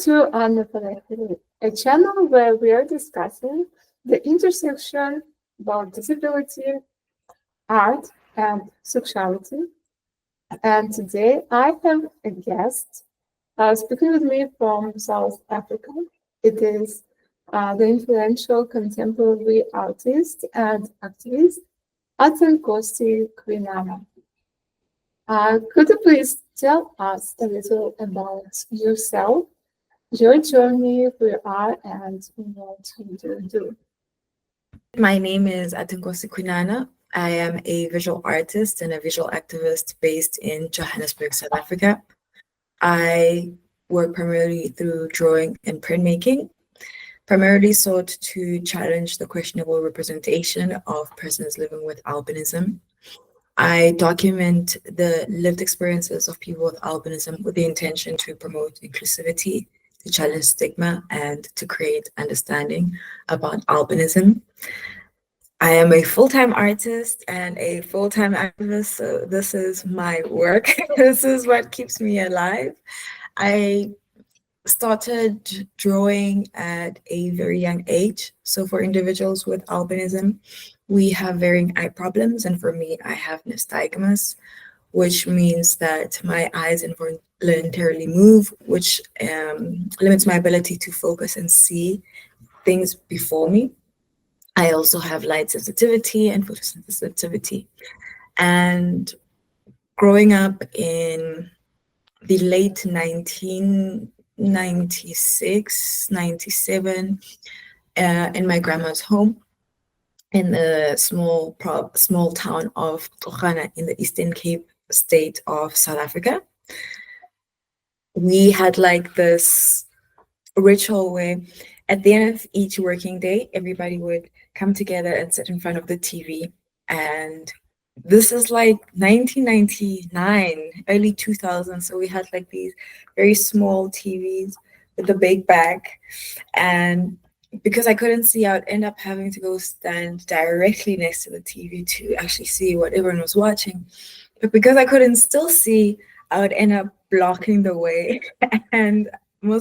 to Poehali, a channel where we are discussing the intersection about disability, art, and sexuality. And today I have a guest speaking with me from South Africa. It is the influential contemporary artist and activist Athenkosi Kwinana. Could you please tell us a little about yourself, your journey, who you are, and what you do? My name is Athenkosi Kwinana. I am a visual artist and a visual activist based in Johannesburg, South Africa. I work primarily through drawing and printmaking, primarily sought to challenge the questionable representation of persons living with albinism. I document the lived experiences of people with albinism with the intention to promote inclusivity, to challenge stigma, and to create understanding about albinism. I am a full-time artist and a full-time activist, so this is my work. This is what keeps me alive. I started drawing at a very young age. So for individuals with albinism, we have varying eye problems, and for me, I have nystagmus, which means that my eyes involuntarily move, which limits my ability to focus and see things before me. I also have light sensitivity and photosensitivity. And growing up in the late 1996, 97, in my grandma's home in the small town of Tochana in the Eastern Cape state of South Africa, we had like this ritual where at the end of each working day, everybody would come together and sit in front of the TV. And this is like 1999, early 2000s. So we had like these very small TVs with a big back. And because I couldn't see, I would end up having to go stand directly next to the TV to actually see what everyone was watching. But because I couldn't still see, I would end up blocking the way. And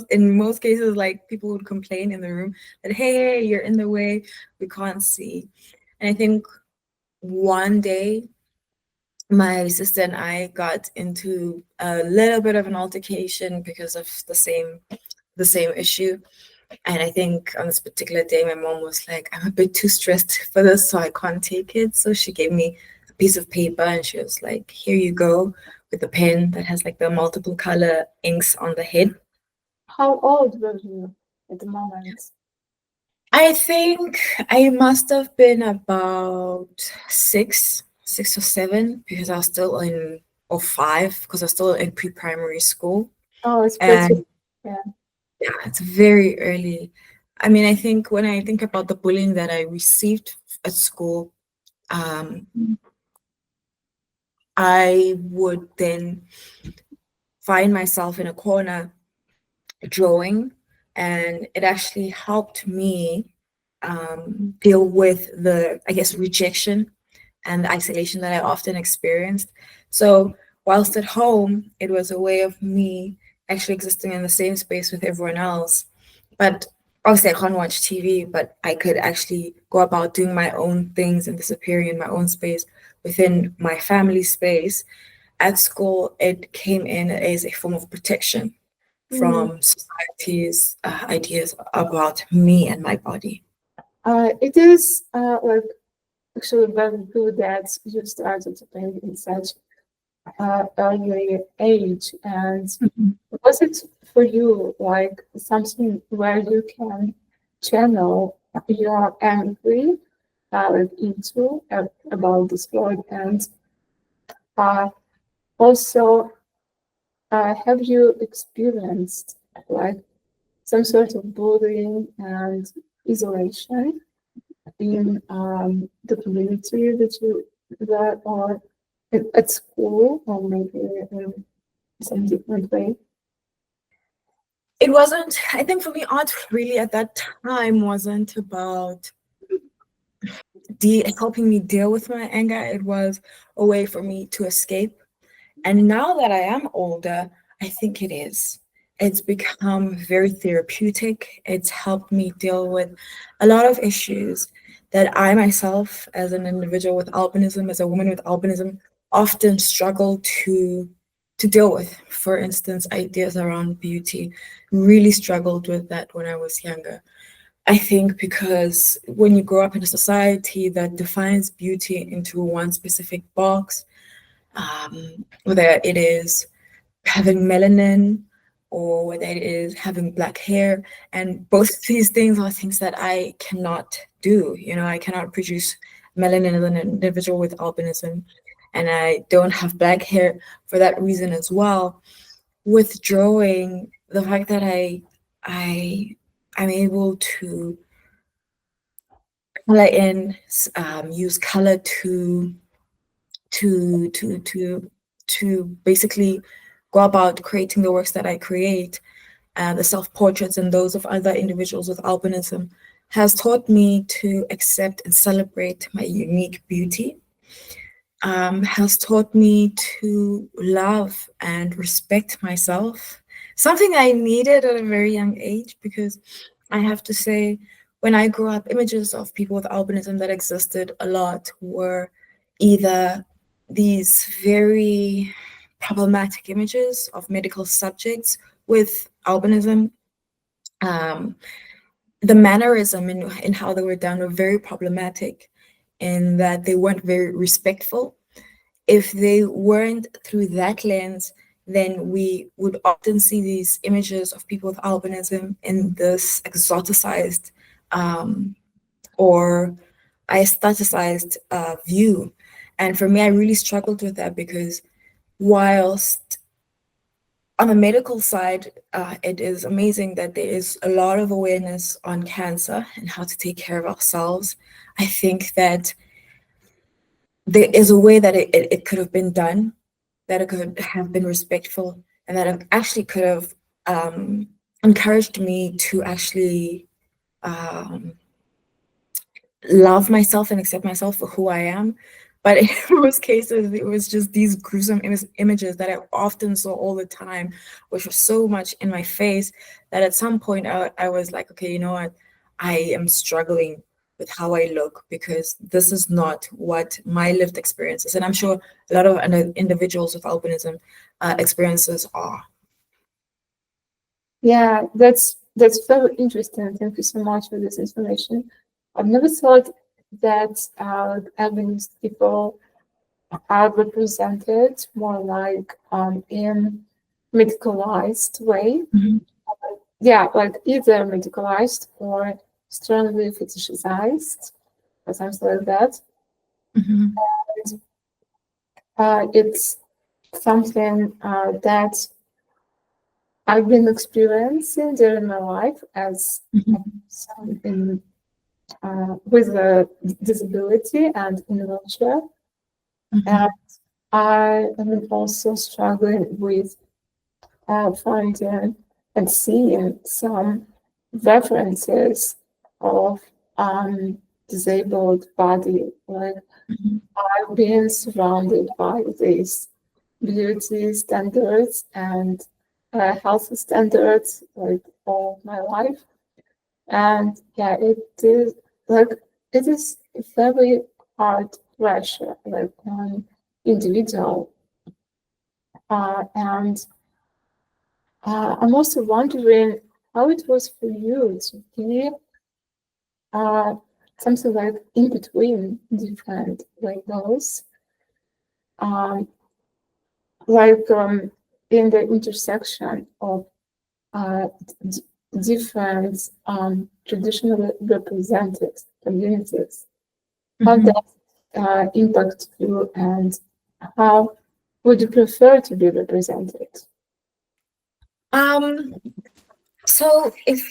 in most cases, like people would complain in the room that, hey, you're in the way, we can't see. And I think one day my sister and I got into a little bit of an altercation because of the same issue. And I think on this particular day, my mom was like, I'm a bit too stressed for this, so I can't take it. So she gave me a piece of paper and she was like, here you go, with a pen that has like the multiple color inks on the head. How old were you at the moment? I think I must have been about six or seven, because I was still in, or five, because I was still in pre-primary school. Oh, it's And pretty, yeah. yeah, it's very early. I mean, I think when I think about the bullying that I received at school, I would then find myself in a corner drawing, and it actually helped me deal with the, I guess, rejection and the isolation that I often experienced. So whilst at home, it was a way of me actually existing in the same space with everyone else. But obviously I can't watch TV, but I could actually go about doing my own things and disappearing in my own space within my family space. At school, it came in as a form of protection from society's ideas about me and my body. It is like actually very good that you started to paint in such early age. And was it for you like something where you can channel your angry into about this world? And also, have you experienced like some sort of bullying and isolation in the community that or at school, or maybe in some different way? It wasn't, I think for me, art really at that time wasn't about helping me deal with my anger. It was a way for me to escape. And now that I am older, I think it is. it's become very therapeutic. It's helped me deal with a lot of issues that I myself, as an individual with albinism, as a woman with albinism, often struggle to deal with. For instance, ideas around beauty. Really struggled with that when I was younger. I think because when you grow up in a society that defines beauty into one specific box, whether it is having melanin or whether it is having black hair, and both of these things are things that I cannot do. You know, I cannot produce melanin as an individual with albinism, and I don't have black hair for that reason as well. Withdrawing the fact that I I'm able to color in, use color to to to to basically go about creating the works that I create, the self-portraits and those of other individuals with albinism, has taught me to accept and celebrate my unique beauty, has taught me to love and respect myself, something I needed at a very young age, because I have to say, when I grew up, images of people with albinism that existed a lot were either these very problematic images of medical subjects with albinism. The mannerism in how they were done were very problematic, in that they weren't very respectful. If they weren't through that lens, then we would often see these images of people with albinism in this exoticized or aestheticized view. And for me, I really struggled with that, because whilst on the medical side, it is amazing that there is a lot of awareness on cancer and how to take care of ourselves. I think that there is a way that it could have been done, that it could have been respectful, and that it actually could have encouraged me to actually love myself and accept myself for who I am. But in most cases, it was just these gruesome images that I often saw all the time, which was so much in my face that at some point I was like, okay, you know what? I am struggling with how I look, because this is not what my lived experiences, and I'm sure a lot of individuals with albinism experiences are. Yeah, that's very interesting. Thank you so much for this information. I've never thought that Albanese people are represented more like in medicalized way. Mhm. Yeah, like either medicalized or strongly fetishized or something like that. Mhm. It's something that I've been experiencing during my life as Mhm. someone with a disability and in wheelchair. And Mhm. I am also struggling with finding and seeing some references of disabled body. Like Mhm. I've been surrounded by these beauty standards and health standards like all my life. And yeah, it is like it is very hard pressure like on individual. And I'm also wondering how it was for you to be uh, something like in between different like those, um, like in the intersection of uh, d- different traditionally represented communities. How Mhm. does impact you, and how would you prefer to be represented? Um, so if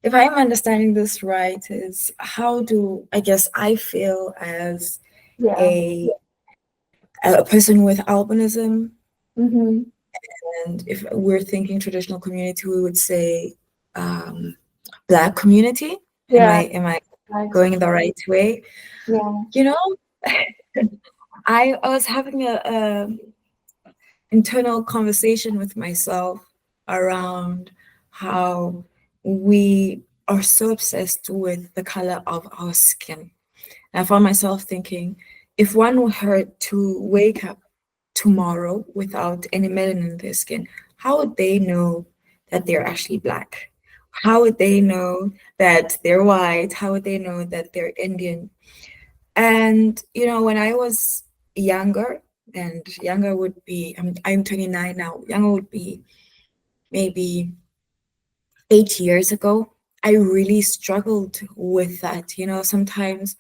I'm understanding this right, is how do I guess I feel as Yeah. a a person with albinism, Mm-hmm. and if we're thinking traditional community, we would say Black community. Am Yeah. I Right. going the right way? Yeah. You know, I was having a internal conversation with myself around how we are so obsessed with the color of our skin. And I found myself thinking, if one were to wake up tomorrow without any melanin in their skin, how would they know that they're actually black? How would they know that they're white? How would they know that they're Indian? And when I was younger, and younger would be, I'm 29 now, younger would be maybe 8 years ago, I really struggled with that. Sometimes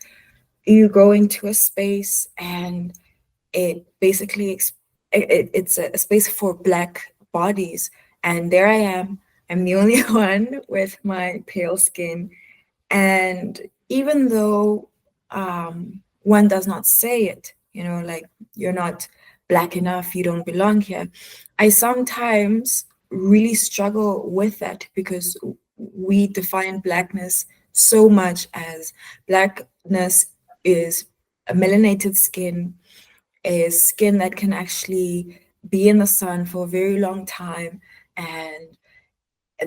you go into a space and it basically it's a space for black bodies, and there I am. I'm the only one with my pale skin, and even though one does not say it, like, you're not black enough, you don't belong here, I sometimes really struggle with that, because we define blackness so much as blackness is a melanated skin, a skin that can actually be in the sun for a very long time, and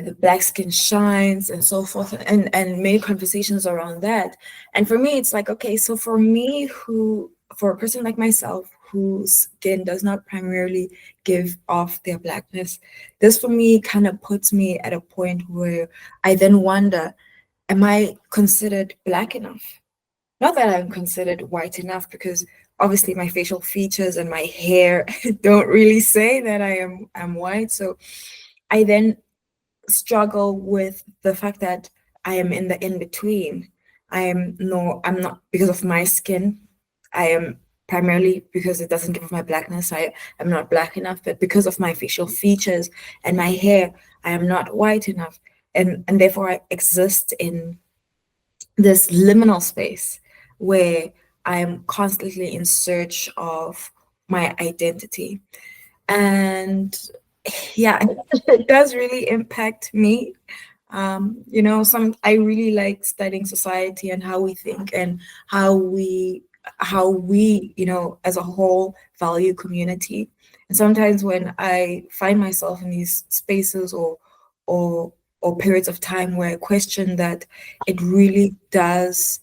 the black skin shines and so forth, and many conversations around that. And for me, it's like, okay, so for a person like myself whose skin does not primarily give off their blackness, this for me kind of puts me at a point where I then wonder, am I considered black enough? Not that I'm considered white enough, because obviously my facial features and my hair don't really say that I'm white. So I then struggle with the fact that I am in the in between. I'm not, because of my skin. I am primarily, because it doesn't give off my blackness. I am not black enough, but because of my facial features and my hair, I am not white enough, and therefore I exist in this liminal space where I am constantly in search of my identity. And yeah, it does really impact me. I really like studying society and how we think, and how we as a whole value community. And sometimes when I find myself in these spaces, or or periods of time where I question that, it really does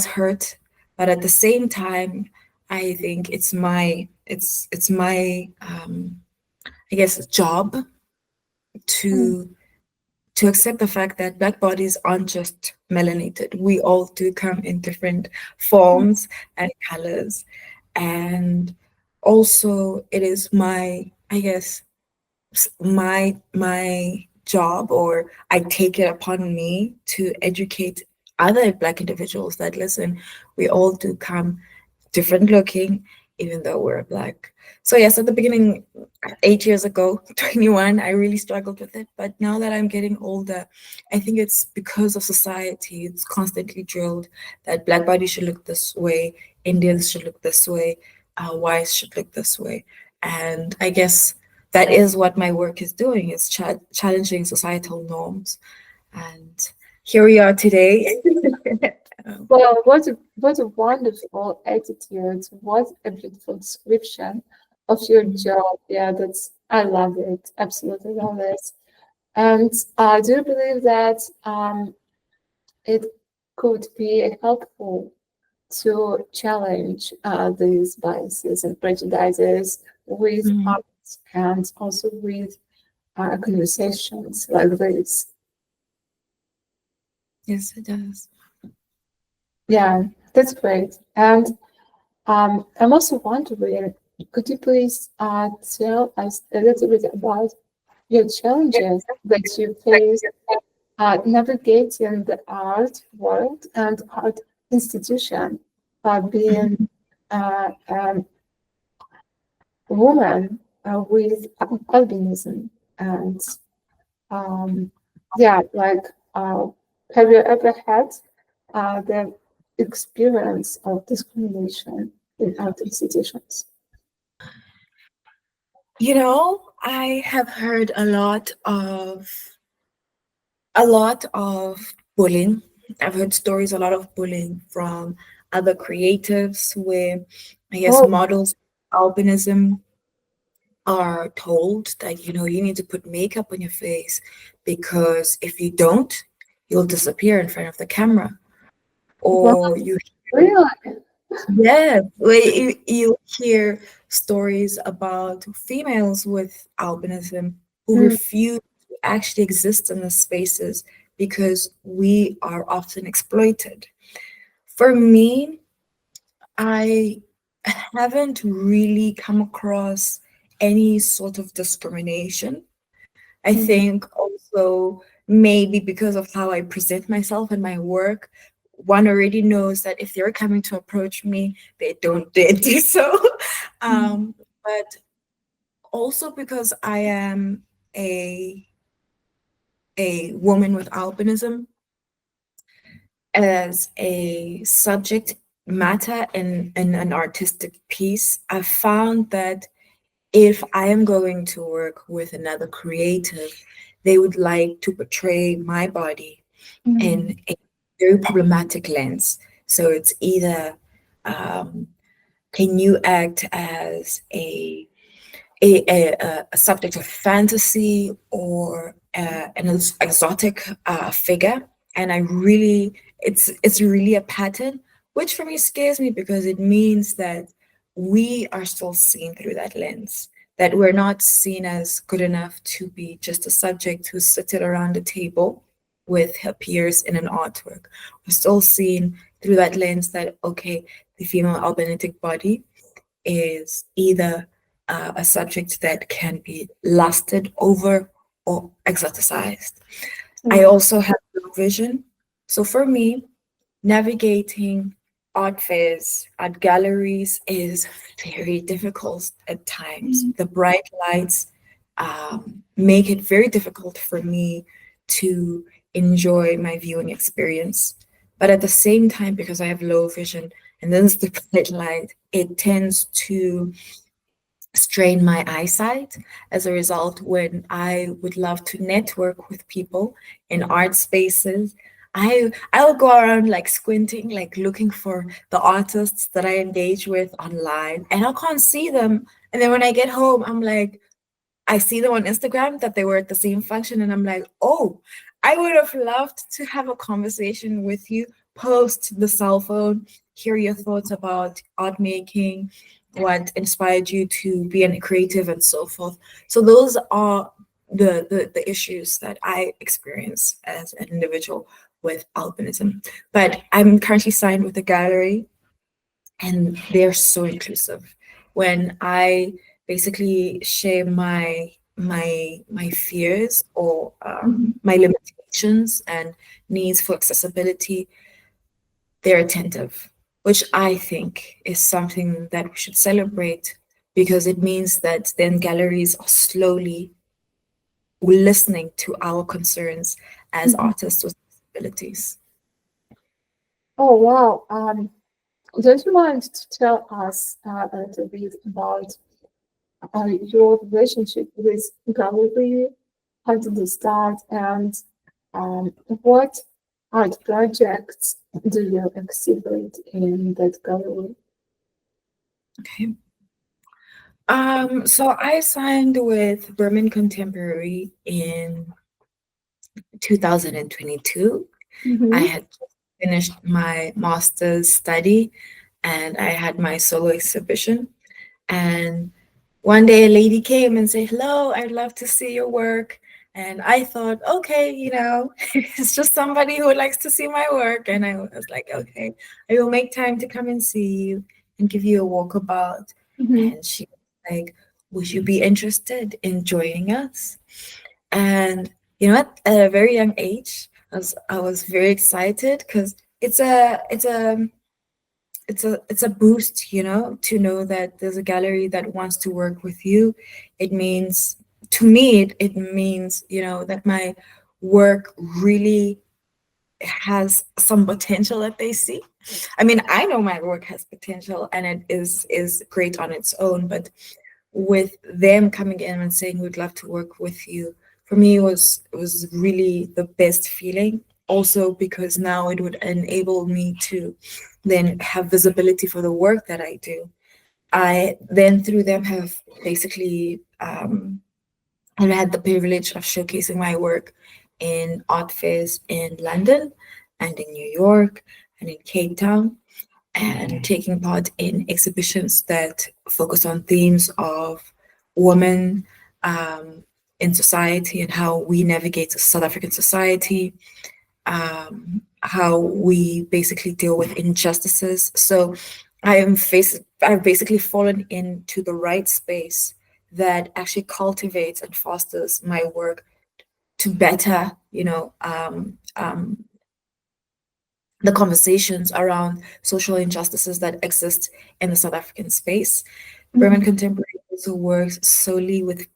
hurt. But at the same time, I think it's my I guess job Mm. to accept the fact that black bodies aren't just melanated. We all do come in different forms and colors. And also it is my, I guess, my job, or I take it upon me to educate other black individuals that, listen, we all do come different looking, even though we're black. So yes, at the beginning, 8 years ago, 21, I really struggled with it. But now that I'm getting older, I think it's because of society. It's constantly drilled that black bodies should look this way, Indians should look this way, whites should look this way. And I guess that is what my work is doing. It's challenging societal norms. And here we are today. Well, what a wonderful attitude. What a beautiful description of your job. Yeah, I love it. Absolutely love it. And I do believe that it could be helpful to challenge these biases and prejudices with Mhm. art, and also with conversations like this. Yes, it does. Yeah, that's great. And I'm also wondering, could you please tell us a little bit about your challenges that you face navigating the art world and art institution, being Mhm. a woman with albinism? And yeah, like, have you ever had the experience of discrimination in art institutions? I have heard a lot of bullying. I've heard stories, a lot of bullying from other creatives, where I guess Oh, models, albinism, are told that, you need to put makeup on your face because if you don't, you'll disappear in front of the camera. Wow, Or really? you hear stories about females with albinism who Mm, refuse to actually exist in the spaces because we are often exploited. For me, I haven't really come across any sort of discrimination. I mm, think also maybe because of how I present myself and my work, one already knows that if they're coming to approach me, they don't dare do so. mm, But also because I am a a woman with albinism as a subject matter in an artistic piece, I found that if I am going to work with another creative, they would like to portray my body mm, in a very problematic lens. So it's either um, can you act as a subject of fantasy or an exotic figure, and it's really a pattern, which for me scares me because it means that we are still seen through that lens, that we're not seen as good enough to be just a subject who's sitting around a table with her peers in an artwork. We're still seen through that lens that, okay, the female albinetic body is either a subject that can be lusted over or exoticized. I mm, also have low vision. So for me, navigating art fairs, art galleries is very difficult at times. mm, The bright lights make it very difficult for me to enjoy my viewing experience. But at the same time, because I have low vision and then it's the bright light, it tends to strain my eyesight. As a result, when I would love to network with people in art spaces, I'll go around like squinting, like looking for the artists that I engage with online, and I can't see them. And then when I get home, I'm like, I see them on Instagram that they were at the same function, and I'm like, oh, I would have loved to have a conversation with you post the cell phone, hear your thoughts about art making, what inspired you to be a creative, and so forth. So those are the issues that I experience as an individual with albinism. But I'm currently signed with a gallery and they're so inclusive. When I basically share my fears or mhm. my limitations and needs for accessibility, they're attentive, which I think is something that we should celebrate because it means that then galleries are slowly listening to our concerns as Mhm. artists with disabilities. Oh, wow. Don't you mind to tell us a little bit about your relationship with gallery? How did you start, and what art projects do you exhibit in that gallery? Okay. So I signed with Berman Contemporary in 2022. I Mm-hmm. had just finished my master's study and I had my solo exhibition. And one day a lady came and said, hello, I'd love to see your work. And I thought, okay, it's just somebody who likes to see my work. And I was like, okay, I will make time to come and see you and give you a walkabout. Mm-hmm. And she was like, would you be interested in joining us? And at a very young age, I was very excited because it's a boost, to know that there's a gallery that wants to work with you. It means, to me, it means, that my work really has some potential that they see. I mean, I know my work has potential and it is great on its own, but with them coming in and saying we'd love to work with you, for me it was really the best feeling. Also because now it would enable me to then have visibility for the work that I do. I then through them have basically and I had the privilege of showcasing my work in art fairs in London and in New York and in Cape Town, and taking part in exhibitions that focus on themes of women in society and how we navigate South African society, how we basically deal with injustices. So I've basically fallen into the right space that actually cultivates and fosters my work to better, the conversations around social injustices that exist in the South African space. Berman Contemporary also works solely with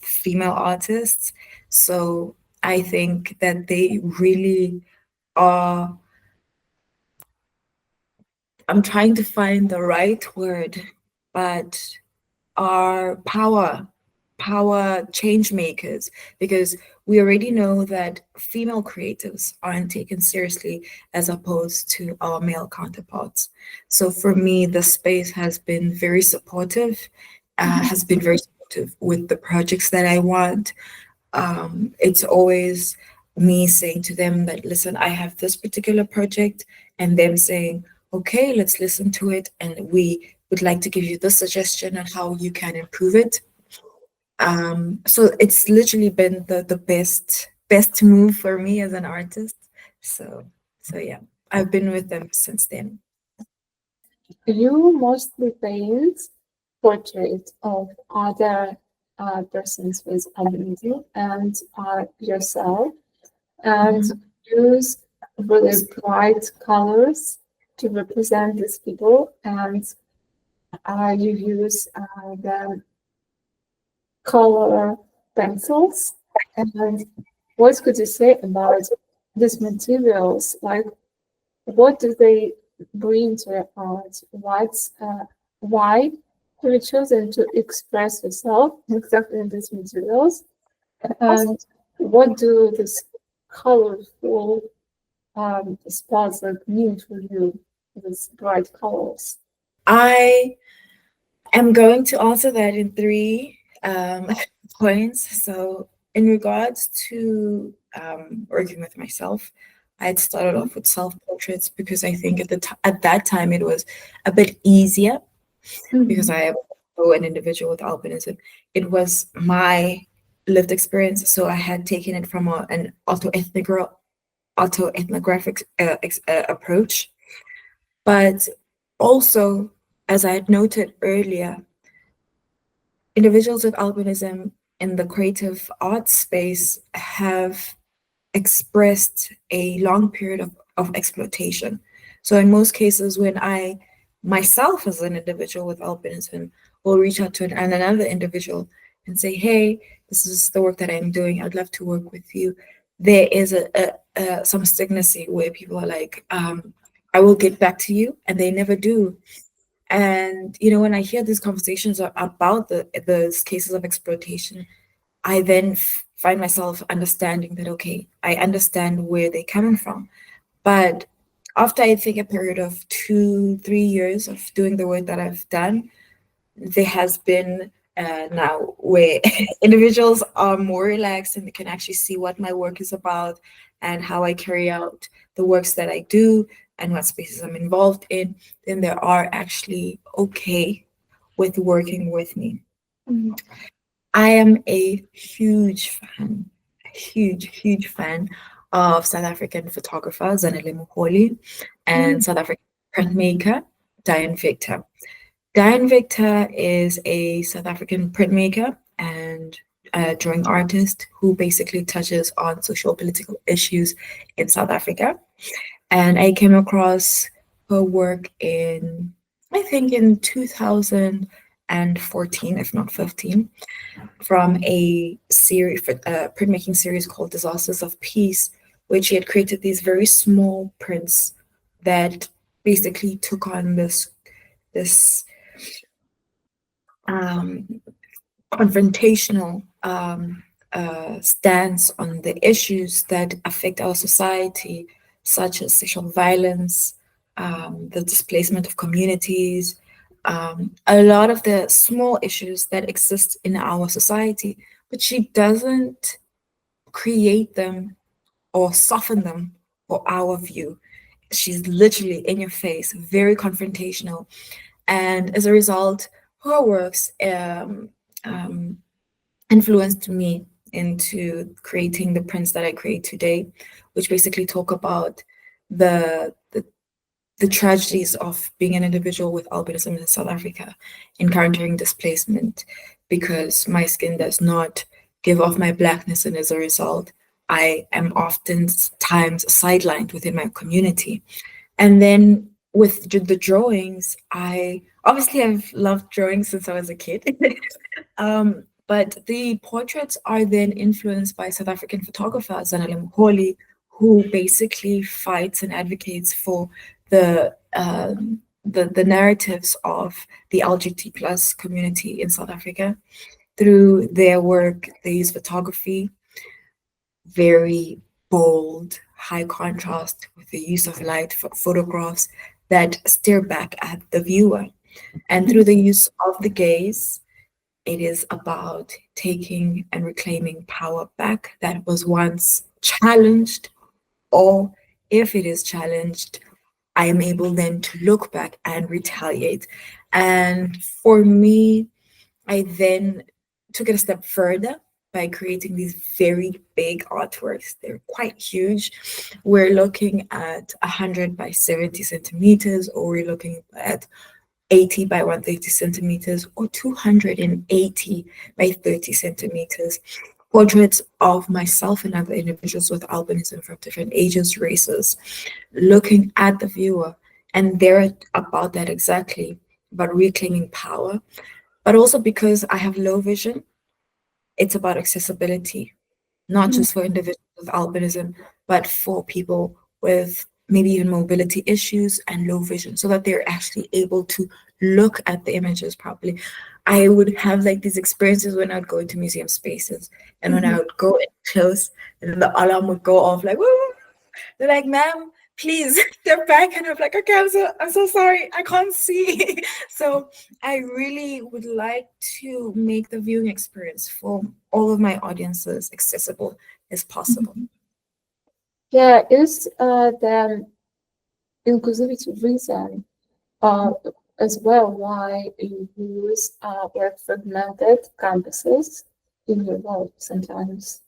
female artists, so I think that they really are. I'm trying to find the right word, but are power change makers, because we already know that female creatives aren't taken seriously as opposed to our male counterparts. So for me, the space has been very supportive, with the projects that I want. It's always me saying to them that, listen, I have this particular project, and them saying, okay, let's listen to it, and we would like to give you this suggestion on how you can improve it. So it's literally been the best move for me as an artist. So yeah, I've been with them since then. You mostly paint portraits of other persons with albinism and yourself, and use really bright colors to represent these people, and you use the color pencils. And what could you say about these materials? Like, what do they bring to your art? Why have you chosen to express yourself exactly in these materials? And what do these colorful spots like mean for you, these bright colors? I am going to answer that in three points. So in regards to working with myself, I had started off with self-portraits because I think at that time it was a bit easier, because I am an individual with albinism. It was my lived experience, so I had taken it from an autoethnographic approach. But also, as I had noted earlier, individuals with albinism in the creative arts space have expressed a long period of exploitation. So in most cases, when I myself as an individual with albinism will reach out to another individual and say, hey, this is the work that I'm doing, I'd love to work with you, there is some stigmacy where people are like, I will get back to you, and they never do. And when I hear these conversations about the cases of exploitation, I then find myself understanding that, okay, I understand where they're coming from. But after I think a period of 2-3 years of doing the work that I've done, there has been now where individuals are more relaxed and they can actually see what my work is about and how I carry out the works that I do and what spaces I'm involved in, then they are actually okay with working with me. I am a huge fan of South African photographer Zanele Poehali and South African printmaker Diane Victor. Diane Victor is a South African printmaker and a drawing artist who basically touches on social political issues in South Africa. And I came across her work I think in 2014, if not 15, from a printmaking series called Disasters of Peace, which she had created these very small prints that basically took on this confrontational stance on the issues that affect our society, such as sexual violence, the displacement of communities, a lot of the small issues that exist in our society, but she doesn't create them or soften them for our view. She's literally in your face, very confrontational. And as a result, her works influenced me into creating the prints that I create today, which basically talk about the the, the tragedies of being an individual with albinism in South Africa, encountering displacement because my skin does not give off my blackness, and as a result, I am oftentimes sidelined within my community. And then with the drawings, I obviously have loved drawing since I was a kid. But the portraits are then influenced by South African photographer Zanele Poehali, who basically fights and advocates for the narratives of the LGBT plus community in South Africa. Through their work, they use photography, very bold, high contrast with the use of light photographs that stare back at the viewer. And through the use of the gaze, it is about taking and reclaiming power back that was once challenged, or if it is challenged, I am able then to look back and retaliate. And for me, I then took it a step further by creating these very big artworks. They're quite huge. We're looking at 100 by 70 centimeters, or we're looking at 80 by 130 centimeters, or 280 by 30 centimeters. Portraits of myself and other individuals with albinism from different ages, races, looking at the viewer. And they're about that exactly, about reclaiming power. But also because I have low vision, it's about accessibility, not just for individuals with albinism, but for people with maybe even mobility issues and low vision, so that they're actually able to look at the images properly. I would have like these experiences when I'd go into museum spaces, and when I would go in close, and then the alarm would go off like, woo! They're like, ma'am, please step back. And I'm like, okay, I'm so sorry. I can't see. So I really would like to make the viewing experience for all of my audiences accessible as possible. Yeah, is the inclusivity reason as well why you use like fragmented canvases in your work sometimes?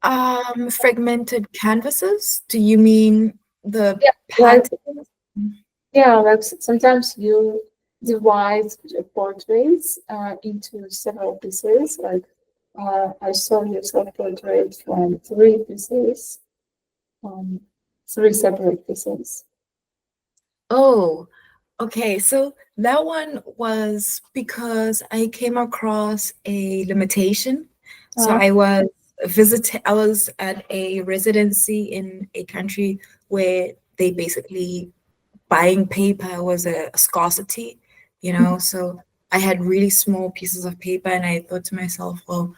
Fragmented canvases? Do you mean the Like, pattern? yeah, like sometimes you divide your portraits into several pieces. Like I saw your self-portrait from three pieces, three separate pieces. Oh, okay. So that one was because I came across a limitation. So I was at a residency in a country where they basically buying paper was a scarcity, so I had really small pieces of paper, and I thought to myself, well,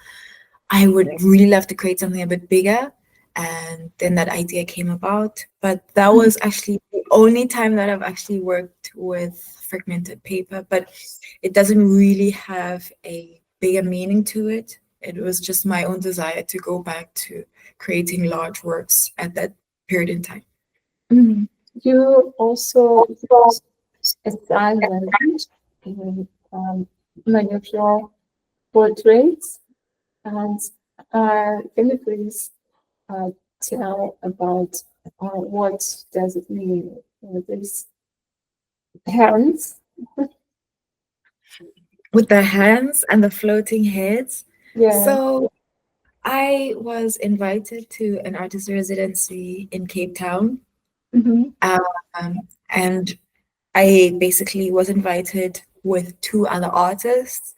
I would really love to create something a bit bigger. And then that idea came about. But that was actually the only time that I've actually worked with fragmented paper, but it doesn't really have a bigger meaning to it. It was just my own desire to go back to creating large works at that period in time. You also use a sign language in many of your portraits, and can you please tell about what does it mean with these hands? With the hands and the floating heads. Yeah. So I was invited to an artist residency in Cape Town. And I basically was invited with two other artists.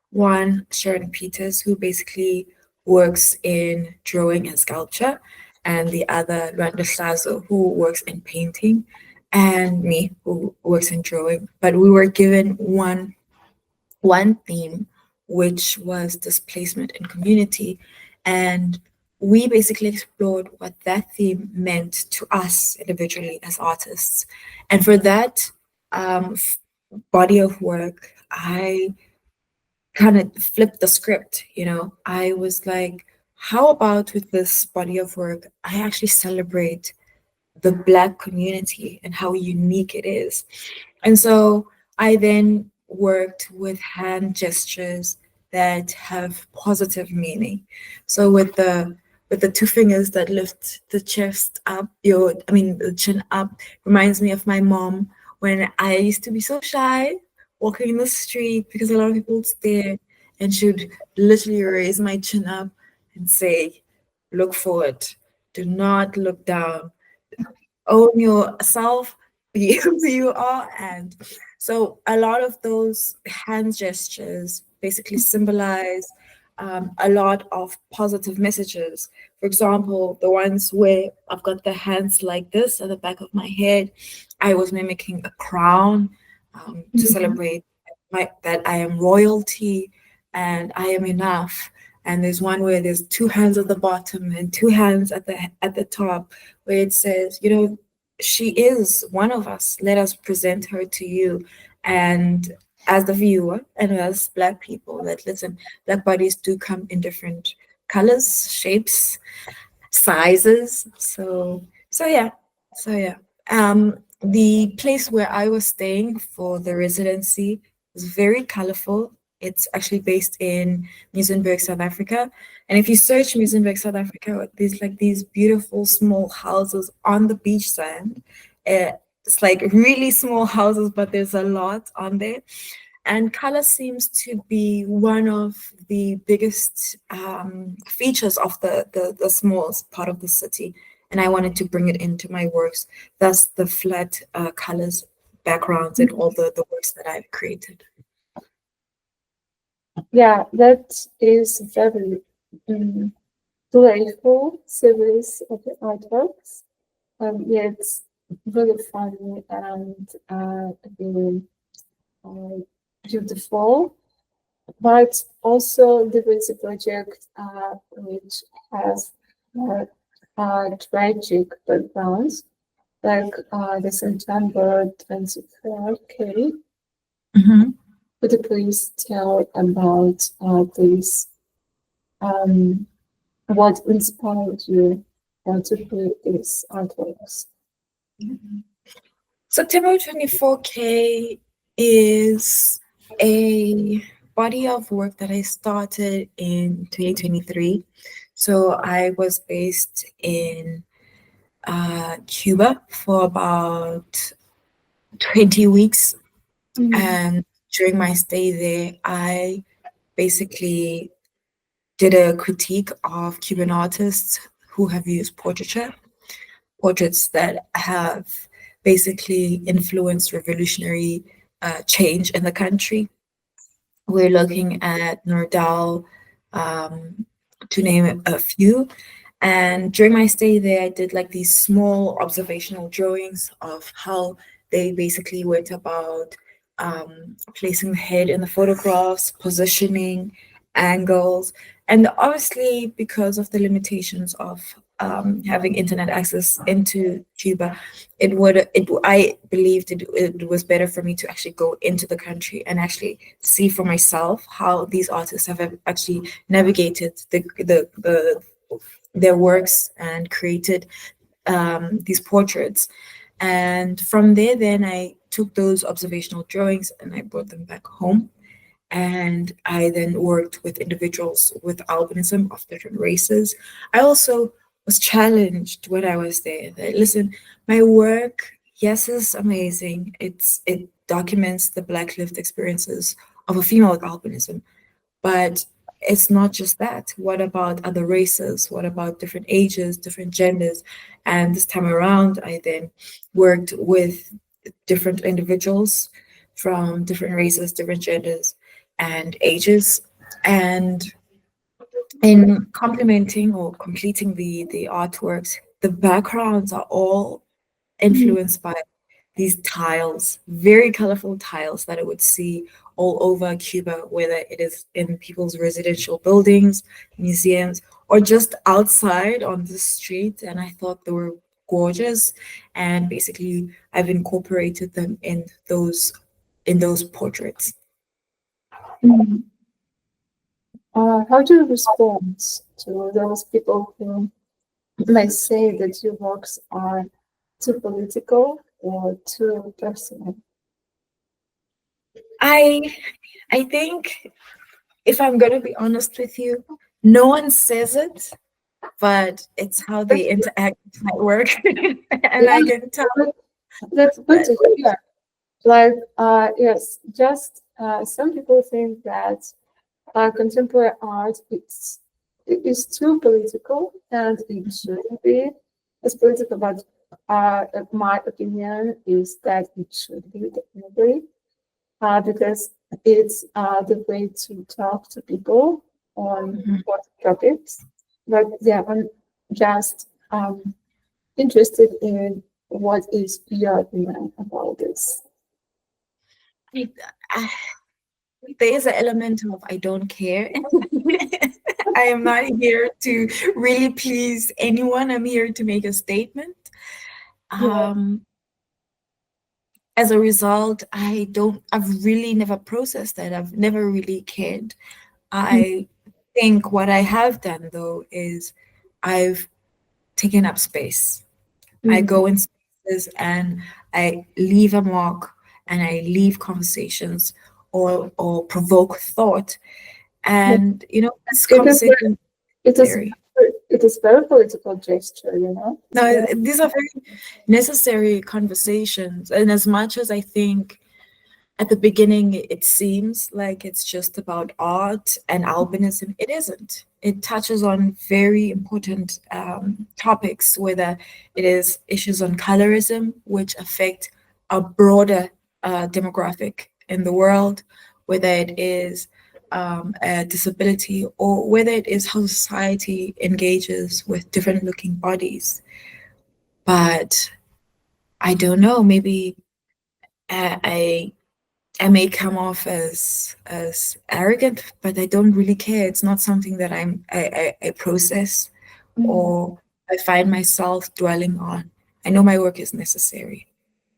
One, Sharon Peters, who basically works in drawing and sculpture, and the other, Randa Hlazo, who works in painting, and me, who works in drawing. But we were given one theme, which was displacement in community. And we basically explored what that theme meant to us individually as artists. And for that body of work, I kind of flipped the script, you know. I was like, how about with this body of work, I actually celebrate the Black community and how unique it is. And so I then worked with hand gestures that have positive meaning. So with the two fingers that lift the chest up, the chin up, reminds me of my mom when I used to be so shy walking in the street because a lot of people would stare, and she would literally raise my chin up and say, look forward, do not look down, own yourself, be who you are. And so a lot of those hand gestures basically symbolize a lot of positive messages. For example, the ones where I've got the hands like this at the back of my head, I was mimicking a crown to celebrate that I am royalty and I am enough. And there's one where there's two hands at the bottom and two hands at the top, where it says, you know, she is one of us. Let us present her to you. And as the viewer and as Black people, that listen, Black bodies do come in different colors, shapes, sizes. So yeah. The place where I was staying for the residency was very colorful. It's actually based in Muizenberg, South Africa. And if you search Muizenberg, South Africa, there's like these beautiful small houses on the beach sand. It's like really small houses, but there's a lot on there. And color seems to be one of the biggest features of the smallest part of the city. And I wanted to bring it into my works, thus the flat colors, backgrounds, and all the works that I've created. Yeah, that is very playful series of the artworks. It's really funny and really beautiful. But also there is a project which has tragic backgrounds, like the September 24K. Mm-hmm. Could you please tell about this? What inspired you to create these artworks? September 24K is a body of work that I started in 2023. So I was based in Cuba for about 20 weeks. And during my stay there, I basically did a critique of Cuban artists who have used portraits that have basically influenced revolutionary change in the country. We're looking at Nordal, to name a few. And during my stay there, I did like these small observational drawings of how they basically went about placing the head in the photographs, positioning, angles. And obviously, because of the limitations of having internet access into Cuba, I believed it was better for me to actually go into the country and actually see for myself how these artists have actually navigated their works and created these portraits. And from there, then I took those observational drawings and I brought them back home. And I then worked with individuals with albinism of different races. I also was challenged when I was there that, listen, my work, yes, is amazing. It documents the Black lived experiences of a female with albinism, but it's not just that. What about other races? What about different ages, different genders? And this time around, I then worked with different individuals from different races, different genders, and ages. And in complementing or completing the artworks, the backgrounds are all influenced by these tiles, very colorful tiles that I would see all over Cuba, whether it is in people's residential buildings, museums, or just outside on the street, and I thought they were gorgeous, and basically I've incorporated them in those portraits. Mm. How do you respond to those people who may say that your works are too political or too personal? I think, if I'm going to be honest with you, no one says it, but it's how they interact with my work. And I can tell That's good that. to hear. Like, yes, just some people think that contemporary art is too political and it shouldn't be as political, but my opinion is that it should be definitely because it's the way to talk to people on what topics. But yeah, I'm just interested in what is your opinion about this. I, there is an element of I don't care. I am not here to really please anyone. I'm here to make a statement. Yeah. As a result, I've really never processed that. I've never really cared. I think what I have done though is I've taken up space. I Mm. go in spaces and I leave a mark, and I leave conversations or provoke thought. Yeah. And this It is conversation it is very it is very political gesture, you know. no, Yeah. these are very necessary conversations. And as much as I think at the beginning it seems like it's just about art and albinism, it isn't. It touches on very important topics, whether it is issues on colorism, which affect a broader demographic in the world, whether it is a disability, or whether it is how society engages with different looking bodies. But I don't know, maybe I I may come off as arrogant, but I don't really care. It's not something that I process Mm. or I find myself dwelling on. I know my work is necessary,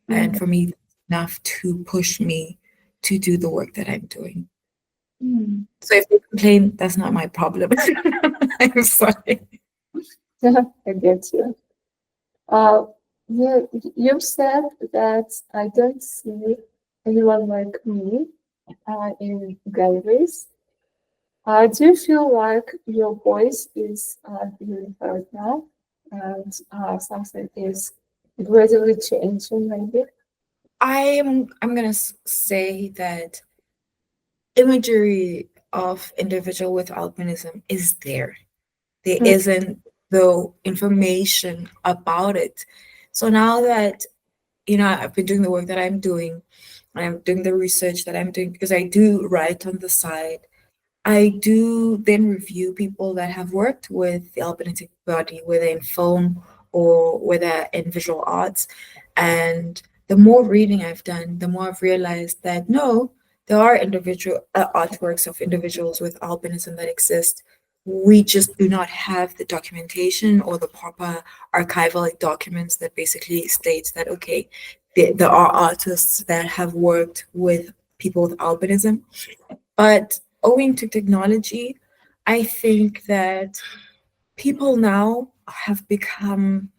and Mm. for me, it's enough to push me to do the work that I'm doing. Mm. So if they complain, that's not my problem. I'm sorry. Yeah, I get you. Uh, yeah, you said that I don't see anyone like me in galleries. Do you feel like your voice is being heard now, and something is gradually changing, maybe? I'm gonna say that imagery of individual with albinism is there. There Mm. isn't though information about it. So now that I've been doing the work that I'm doing, and I'm doing the research that I'm doing, because I do write on the side. I do then review people that have worked with the albinistic body, whether in film or whether in visual arts. And the more reading I've done, the more I've realized that no, there are individual artworks of individuals with albinism that exist. We just do not have the documentation or the proper archival documents that basically states that, okay, there are artists that have worked with people with albinism. But owing to technology, I think that people now have become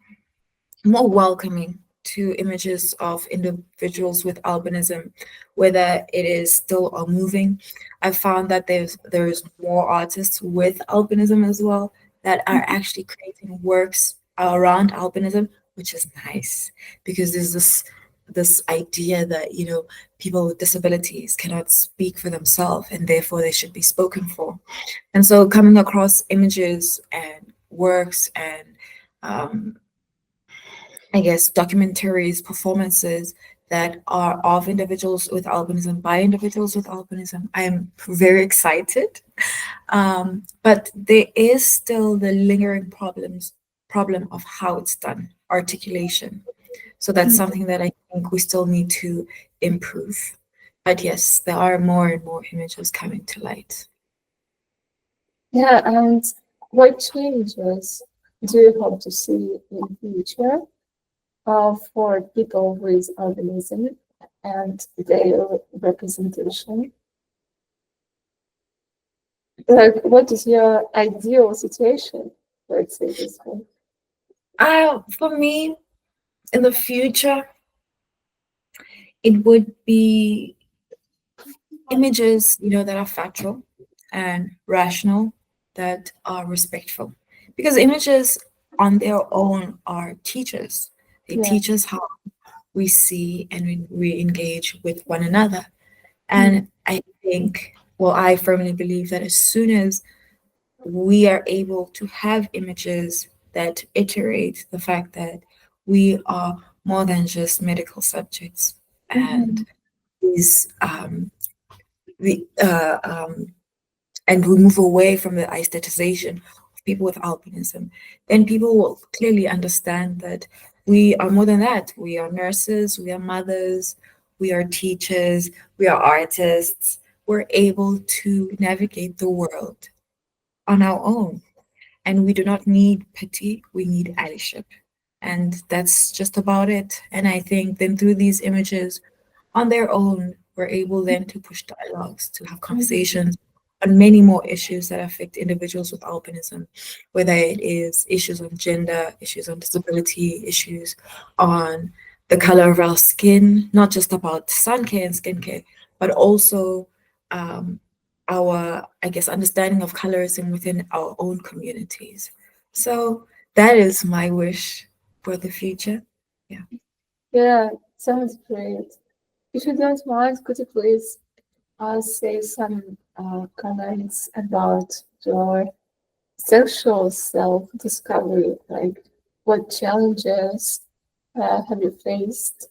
more welcoming to images of individuals with albinism, whether it is still or moving. I've found that there's more artists with albinism as well that are actually creating works around albinism, which is nice, because there's this idea that people with disabilities cannot speak for themselves and therefore they should be spoken for. And so coming across images and works and I guess, documentaries, performances that are of individuals with albinism by individuals with albinism. I'm very excited, but there is still the lingering problem of how it's done, articulation. So that's something that I think we still need to improve. But yes, there are more and more images coming to light. Yeah, and what changes do you hope to see in future for people with albinism and their representation? Like, what is your ideal situation? Let's say this way. For me, in the future, it would be images, that are factual and rational, that are respectful. Because images on their own are teachers. They Yeah. teach us how we see and we engage with one another. Mm. And I think, well, I firmly believe that as soon as we are able to have images that iterate the fact that we are more than just medical subjects, and Mhm. these the and we move away from the aestheticization of people with albinism, then people will clearly understand that we are more than that. We are nurses, we are mothers, we are teachers, we are artists. We're able to navigate the world on our own. And we do not need pity, we need allyship. And that's just about it. And I think then through these images, on their own, we're able then to push dialogues, to have conversations on many more issues that affect individuals with albinism, whether it is issues on gender, issues on disability, issues on the color of our skin, not just about sun care and skincare, but also our, I guess, understanding of colorism within our own communities. So that is my wish for the future. Yeah. Yeah, sounds great. If you don't mind, could you please say some comments about your sexual self-discovery, like what challenges have you faced,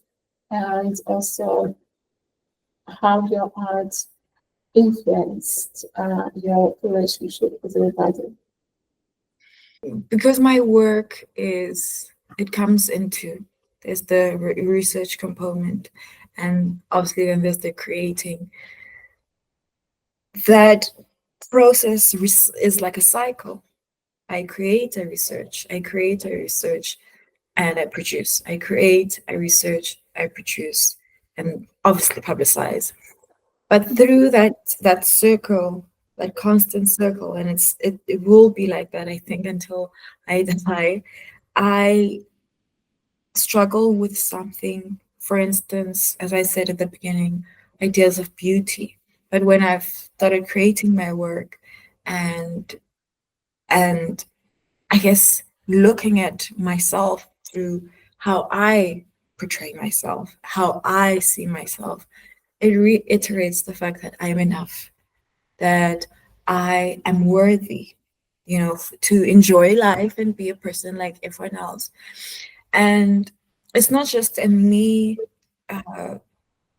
and also how your art influenced your relationship with your body? Because my work it comes into, there's the research component, and obviously then there's the creating. That process is like a cycle. I create, I create, I research, and I produce. I create, I research, I produce, and obviously publicize. But through that circle, that constant circle, and it will be like that, I think, until I die. I struggle with something, for instance, as I said at the beginning, ideas of beauty. But when I've started creating my work, and and I guess looking at myself through how I portray myself, how I see myself, it reiterates the fact that I am enough, that I am worthy, to enjoy life and be a person like everyone else. And it's not just a me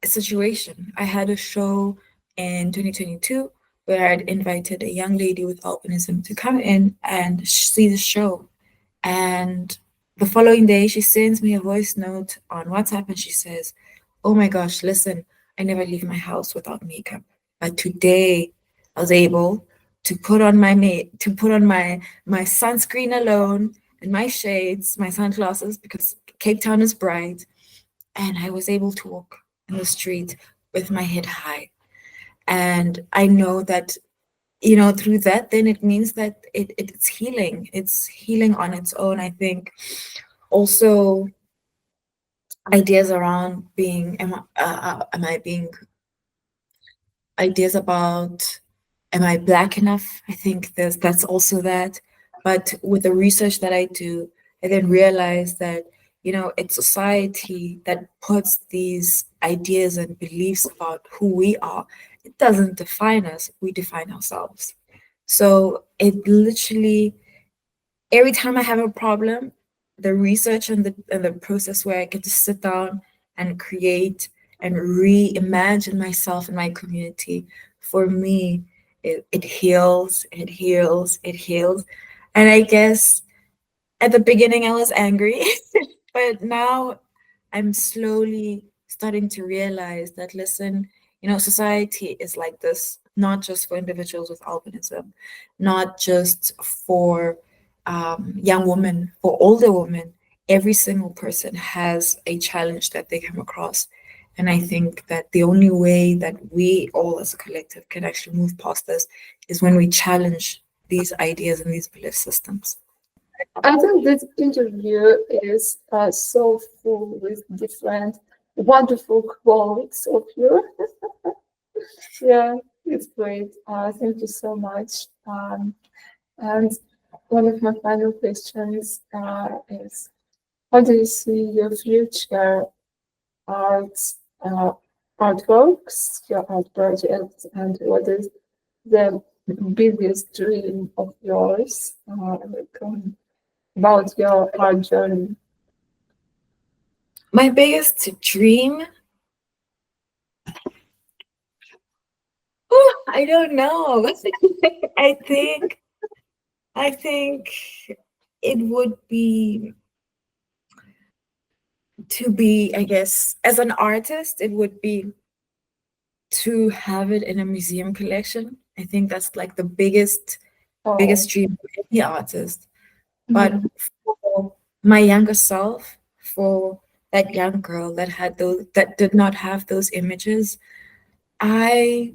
situation. I had a show in 2022 where I'd invited a young lady with albinism to come in and see the show. And the following day, she sends me a voice note on WhatsApp and she says, "Oh my gosh, listen, I never leave my house without makeup. But today I was able to put on my sunscreen alone and my shades, my sunglasses, because Cape Town is bright, and I was able to walk in the street with my head high." And I know that, through that, then it means that it's healing. It's healing on its own, I think. Also, ideas around being, am I being, ideas about, am I Black enough? I think that's also that. But with the research that I do, I then realize that, it's society that puts these ideas and beliefs about who we are. It doesn't define us, we define ourselves. So it literally, every time I have a problem, the research and the process where I get to sit down and create and reimagine myself and my community, for me, it heals, it heals, it heals. And I guess at the beginning I was angry, but now I'm slowly starting to realize that, listen, society is like this. not just for individuals with albinism, not just for young women, for older women. Every single person has a challenge that they come across. And I think that the only way that we all as a collective can actually move past this is when we challenge these ideas and these belief systems. I think this interview is so full with different wonderful quotes of you. Yeah, it's great. Thank you so much. And one of my final questions is, how do you see your future art, uh, artworks, your art projects, and what is the biggest dream of yours about your art journey? My biggest dream? Oh, I don't know. I think it would be to be, I guess, as an artist, it would be to have it in a museum collection. I think that's like the biggest dream of any artist. But for my younger self, for that young girl that had those, that did not have those images, I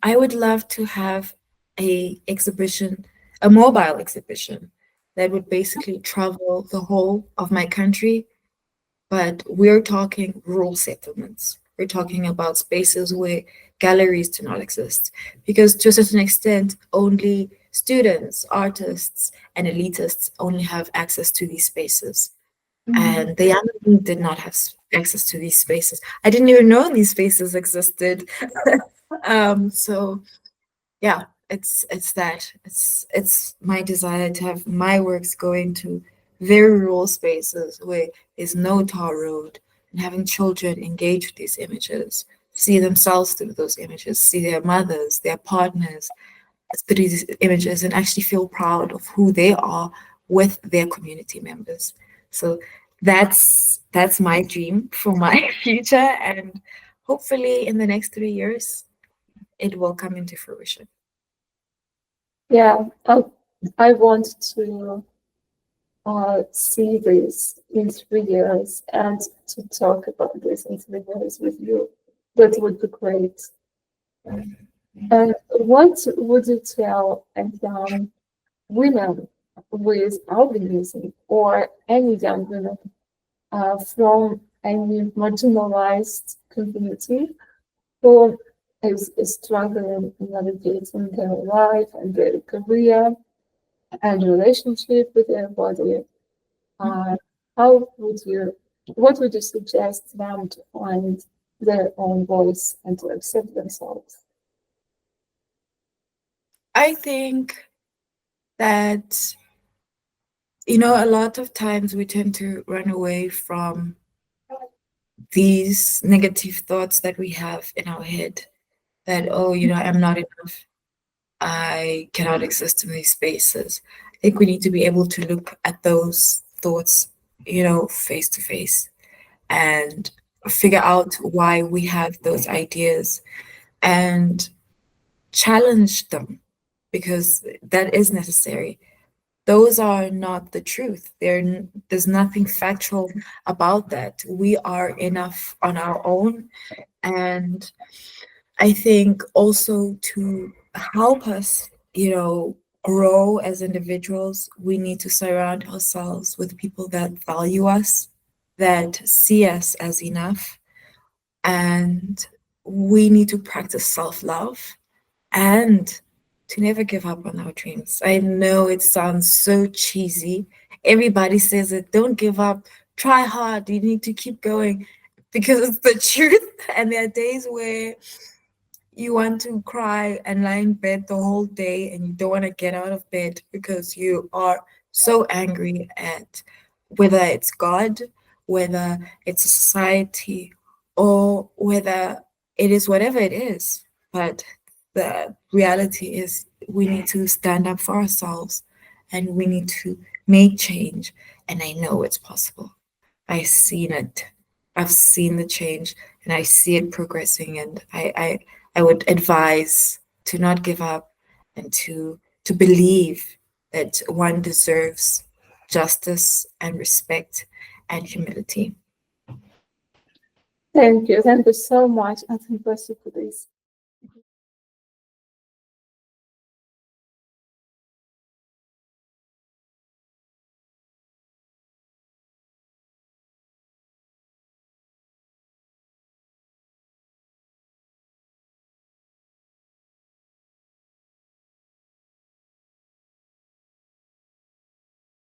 would love to have a exhibition, a mobile exhibition that would basically travel the whole of my country. But we're talking rural settlements. We're talking about spaces where galleries do not exist. Because to a certain extent, only students, artists, and elitists only have access to these spaces. And the young me did not have access to these spaces. I didn't even know these spaces existed. So yeah, it's that. It's my desire to have my works going to very rural spaces where there's no tar road, and having children engage with these images, see themselves through those images, see their mothers, their partners through these images, and actually feel proud of who they are with their community members. So that's my dream for my future, and hopefully in the next 3 years it will come into fruition. Yeah, I want to see this in 3 years and to talk about this in 3 years with you. That would be great. And what would you tell a young women with albinism or any young women from any marginalized community who is struggling navigating their life and their career and relationship with their body? How would you, what would you suggest them to find their own voice and to accept themselves? I think that, you know, a lot of times we tend to run away from these negative thoughts that we have in our head that, oh, you know, I'm not enough. I cannot exist in these spaces. I think we need to be able to look at those thoughts, you know, face to face and figure out why we have those ideas and challenge them, because that is necessary. Those are not the truth. There's nothing factual about that. We are enough on our own. And I think also to help us, you know, grow as individuals, we need to surround ourselves with people that value us, that see us as enough. And we need to practice self-love and to never give up on our dreams. I know it sounds so cheesy. Everybody says it, don't give up, try hard, you need to keep going, because it's the truth. And there are days where you want to cry and lie in bed the whole day and you don't want to get out of bed because you are so angry at whether it's God, whether it's a society, or whether it is whatever it is. But the reality is we need to stand up for ourselves and we need to make change. And I know it's possible. I've seen it. I've seen the change and I see it progressing, and I would advise to not give up and to believe that one deserves justice and respect and humility. Thank you so much, Athenkosi, for this